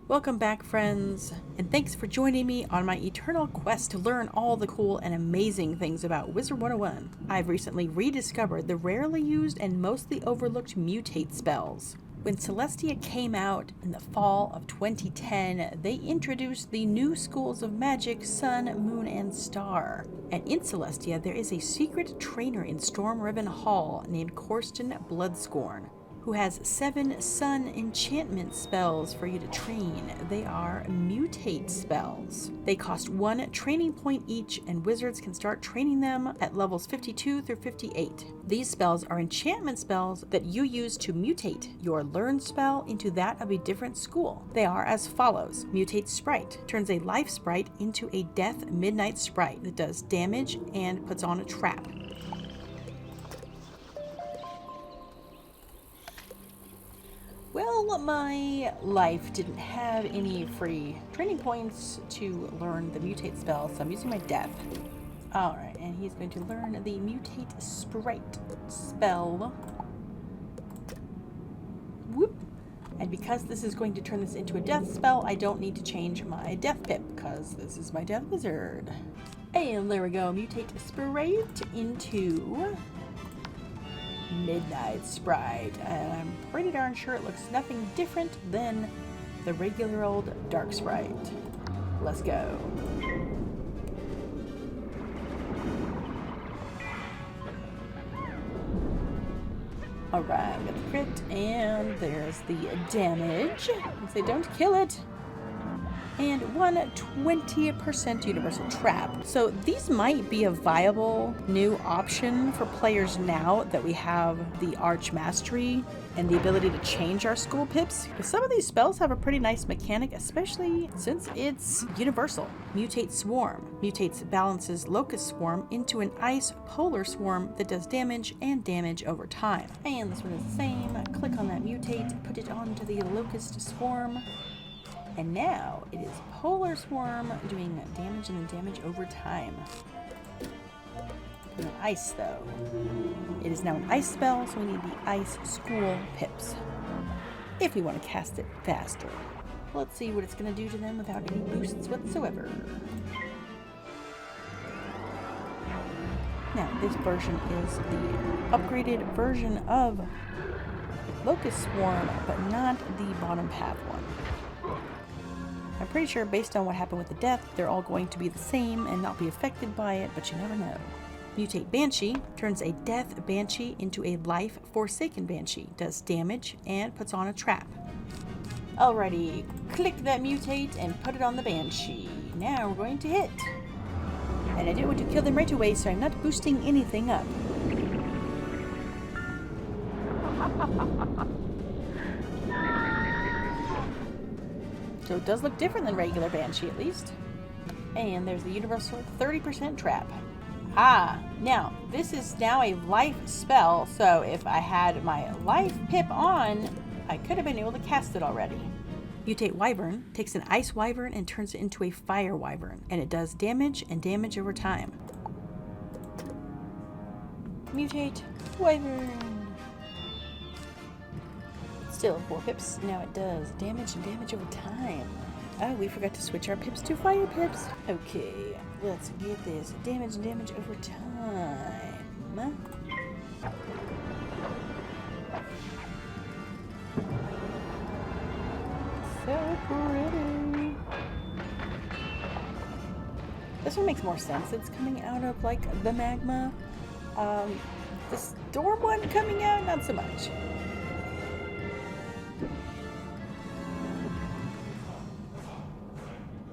Welcome back, friends, and thanks for joining me on my eternal quest to learn all the cool and amazing things about Wizard101. I've recently rediscovered the rarely used and mostly overlooked mutate spells. When Celestia came out in the fall of 2010, they introduced the new schools of magic, Sun, Moon, and Star. And in Celestia, there is a secret trainer in Stormriven Hall named Corsten Bloodscorn, who has 7 sun enchantment spells for you to train. They are mutate spells. They cost 1 training point each, and wizards can start training them at levels 52 through 58. These spells are enchantment spells that you use to mutate your learned spell into that of a different school. They are as follows. Mutate Sprite turns a life sprite into a death midnight sprite that does damage and puts on a trap. Well, my life didn't have any free training points to learn the mutate spell, so I'm using my death. Alright, and he's going to learn the mutate sprite spell. Whoop! And because this is going to turn this into a death spell, I don't need to change my death pip, because this is my death wizard. And there we go, mutate sprite into Midnight Sprite, and I'm pretty darn sure it looks nothing different than the regular old Dark Sprite. Let's go. Alright, got the crit, and there's the damage. Say don't kill it. And 120% universal trap. So these might be a viable new option for players now that we have the Arch Mastery and the ability to change our school pips. Because some of these spells have a pretty nice mechanic, especially since it's universal. Mutate Swarm. Mutates balances Locust Swarm into an Ice Polar Swarm that does damage and damage over time. And this one is the same. Click on that mutate, put it onto the Locust Swarm. And now it is Polar Swarm doing damage and then damage over time. No ice though. It is now an ice spell, so we need the ice school pips if we want to cast it faster. Let's see what it's going to do to them without any boosts whatsoever. Now this version is the upgraded version of Locust Swarm, but not the bottom path one. I'm pretty sure based on what happened with the death, they're all going to be the same and not be affected by it, but you never know. Mutate Banshee turns a death Banshee into a life Forsaken Banshee, does damage, and puts on a trap. Alrighty, click that mutate and put it on the Banshee. Now we're going to hit. And I didn't want to kill them right away, so I'm not boosting anything up. So it does look different than regular Banshee, at least. And there's the universal 30% trap. Now, this is now a life spell, so if I had my life pip on, I could have been able to cast it already. Mutate Wyvern takes an Ice Wyvern and turns it into a Fire Wyvern, and it does damage and damage over time. Mutate Wyvern. Still 4 pips. Now it does damage and damage over time. Oh, we forgot to switch our pips to fire pips. Okay, let's get this. Damage and damage over time. So pretty. This one makes more sense. It's coming out of like the magma. The storm one coming out, not so much.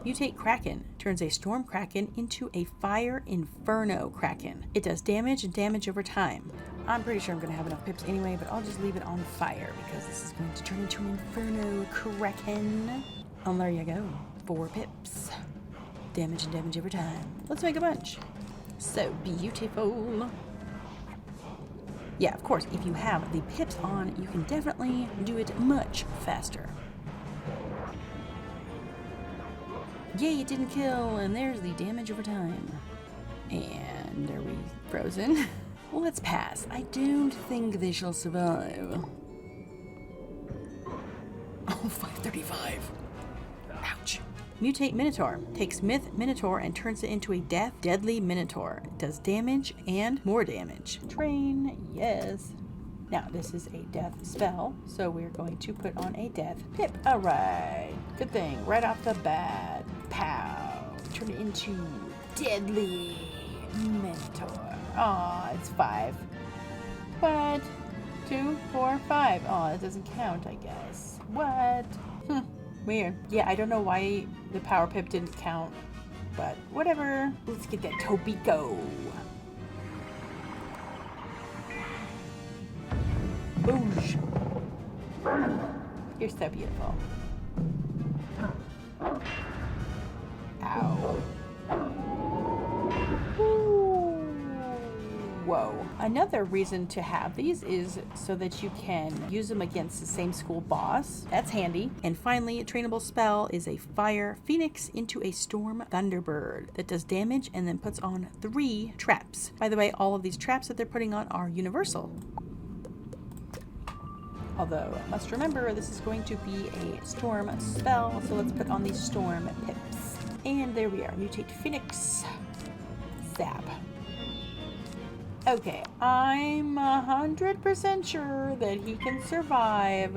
Mutate Kraken turns a Storm Kraken into a Fire Inferno Kraken. It does damage and damage over time. I'm pretty sure I'm going to have enough pips anyway, but I'll just leave it on fire because this is going to turn into an Inferno Kraken. And there you go. 4 pips. Damage and damage over time. Let's make a bunch. So beautiful. Yeah, of course, if you have the pips on, you can definitely do it much faster. Yay, it didn't kill, and there's the damage over time. And are we frozen? Let's pass. I don't think they shall survive. Oh, 535. Mutate Minotaur. Takes Myth Minotaur and turns it into a deadly Minotaur. It does damage and more damage. Train, yes. Now, this is a death spell, so we're going to put on a death pip. All right. Good thing. Right off the bat. Pow. Turn it into deadly Minotaur. Aw, it's 5. What? 2, 4, 5. Oh, it doesn't count, I guess. What? Weird. Yeah, I don't know why the power pip didn't count, but whatever. Let's get that Tobiko. Boosh. You're so beautiful. Ow. Whoa. Another reason to have these is so that you can use them against the same school boss. That's handy. And finally, a trainable spell is a Fire Phoenix into a Storm Thunderbird that does damage and then puts on 3 traps. By the way, all of these traps that they're putting on are universal. Although, I must remember, this is going to be a storm spell, so let's put on these storm pips. And there we are, Mutate Phoenix. Zap. Okay, I'm 100% sure that he can survive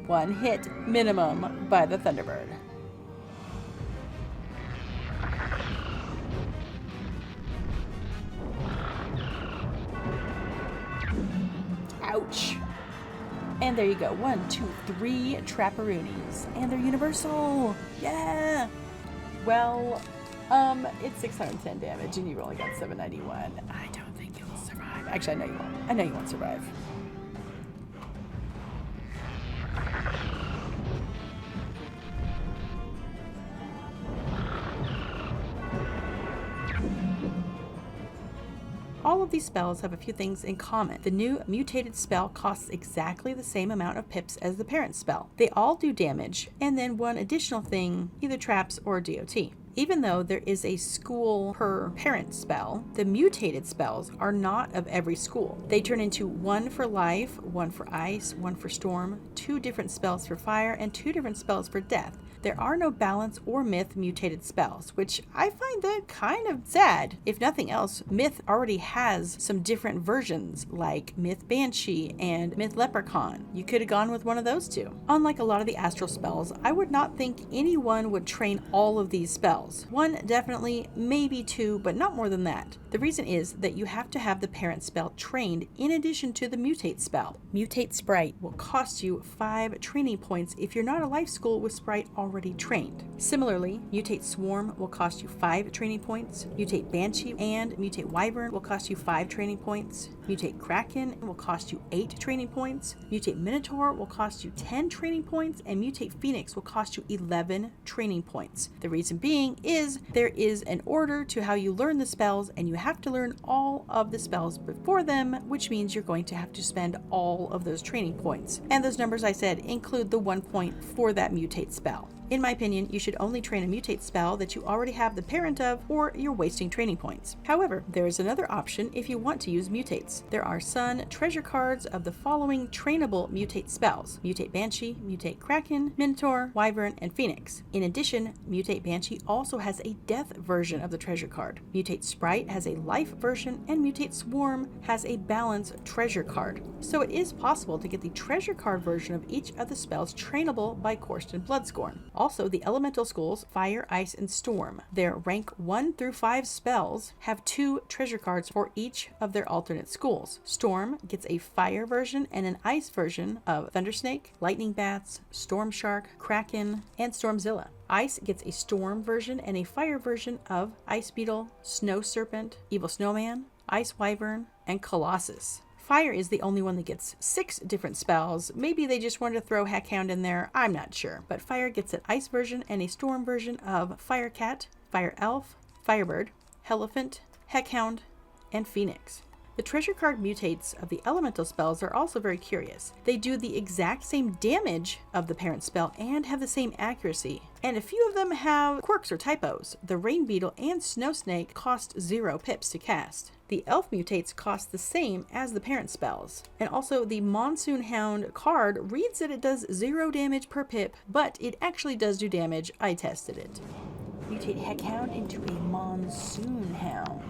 1 hit minimum by the Thunderbird. Ouch. And there you go. 1, 2, 3 Trapperoonies. And they're universal. Yeah. Well, it's 610 damage and you've only got 791. I don't think you'll survive. Actually, I know you won't. I know you won't survive. All of these spells have a few things in common. The new mutated spell costs exactly the same amount of pips as the parent spell. They all do damage, and then one additional thing, either traps or DOT. Even though there is a school per parent spell, the mutated spells are not of every school. They turn into 1 for life, 1 for ice, 1 for storm, 2 different spells for fire, and 2 different spells for death. There are no balance or myth mutated spells, which I find that kind of sad. If nothing else, myth already has some different versions like myth banshee and myth leprechaun. You could have gone with one of those two. Unlike a lot of the astral spells, I would not think anyone would train all of these spells. 1 definitely, maybe 2, but not more than that. The reason is that you have to have the parent spell trained in addition to the mutate spell. Mutate Sprite will cost you 5 training points if you're not a life school with Sprite already trained. Similarly, Mutate Swarm will cost you 5 training points. Mutate Banshee and Mutate Wyvern will cost you 5 training points. Mutate Kraken will cost you 8 training points. Mutate Minotaur will cost you 10 training points, and Mutate Phoenix will cost you 11 training points. The reason being is there is an order to how you learn the spells, and you have to learn all of the spells before them, which means you're going to have to spend all of those training points. And those numbers I said include the 1 point for that mutate spell. In my opinion, you should only train a mutate spell that you already have the parent of, or you're wasting training points. However, there is another option if you want to use mutates. There are Sun treasure cards of the following trainable mutate spells: Mutate Banshee, Mutate Kraken, Minotaur, Wyvern, and Phoenix. In addition, Mutate Banshee also has a death version of the treasure card. Mutate Sprite has a life version, and Mutate Swarm has a balance treasure card. So it is possible to get the treasure card version of each of the spells trainable by Coursed in Bloodscorn. Also, the elemental schools, Fire, Ice, and Storm, their rank 1 through 5 spells have 2 treasure cards for each of their alternate schools. Storm gets a Fire version and an Ice version of Thundersnake, Lightning Bats, Storm Shark, Kraken, and Stormzilla. Ice gets a Storm version and a Fire version of Ice Beetle, Snow Serpent, Evil Snowman, Ice Wyvern, and Colossus. Fire is the only one that gets 6 different spells. Maybe they just wanted to throw Heckhound in there, I'm not sure. But Fire gets an Ice version and a Storm version of Firecat, Fire Elf, Firebird, Elephant, Heckhound, and Phoenix. The treasure card mutates of the elemental spells are also very curious. They do the exact same damage of the parent spell and have the same accuracy. And a few of them have quirks or typos. The Rain Beetle and Snow Snake cost 0 pips to cast. The elf mutates cost the same as the parent spells. And also the Monsoon Hound card reads that it does 0 damage per pip, but it actually does do damage. I tested it. Mutate Heckhound into a Monsoon Hound.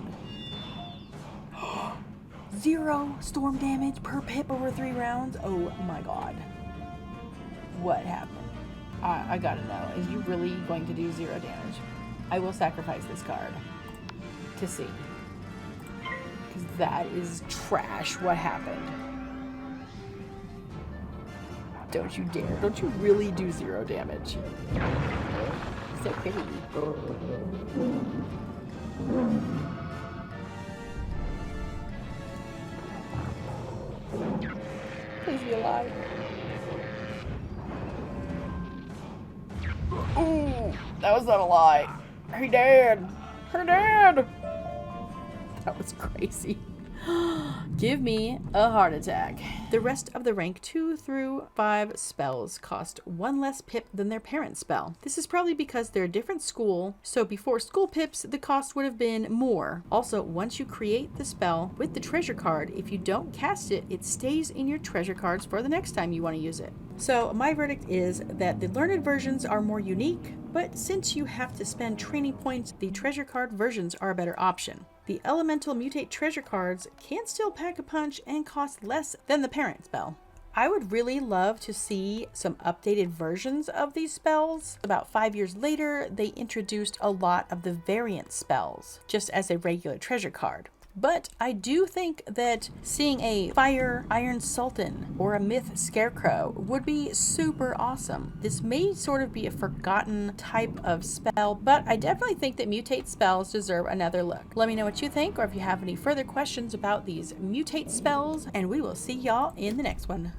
0 storm damage per pip over 3 rounds? Oh my god. What happened? I gotta know. Is you really going to do 0 damage? I will sacrifice this card to see. Because that is trash. What happened? Don't you dare. Don't you really do 0 damage? So pretty. Please be alive. Ooh, that was not a lie. Her dad. Her dad. That was crazy. Give me a heart attack. The rest of the rank 2 through 5 spells cost 1 less pip than their parent spell. This is probably because they're a different school, so before school pips, the cost would have been more. Also, once you create the spell with the treasure card, if you don't cast it, it stays in your treasure cards for the next time you want to use it. So my verdict is that the learned versions are more unique, but since you have to spend training points, the treasure card versions are a better option. The elemental mutate treasure cards can still pack a punch and cost less than the parent spell. I would really love to see some updated versions of these spells. About 5 years later, they introduced a lot of the variant spells, just as a regular treasure card. But I do think that seeing a Fire Iron Sultan or a Myth Scarecrow would be super awesome. This may sort of be a forgotten type of spell, but I definitely think that mutate spells deserve another look. Let me know what you think, or if you have any further questions about these mutate spells, and we will see y'all in the next one.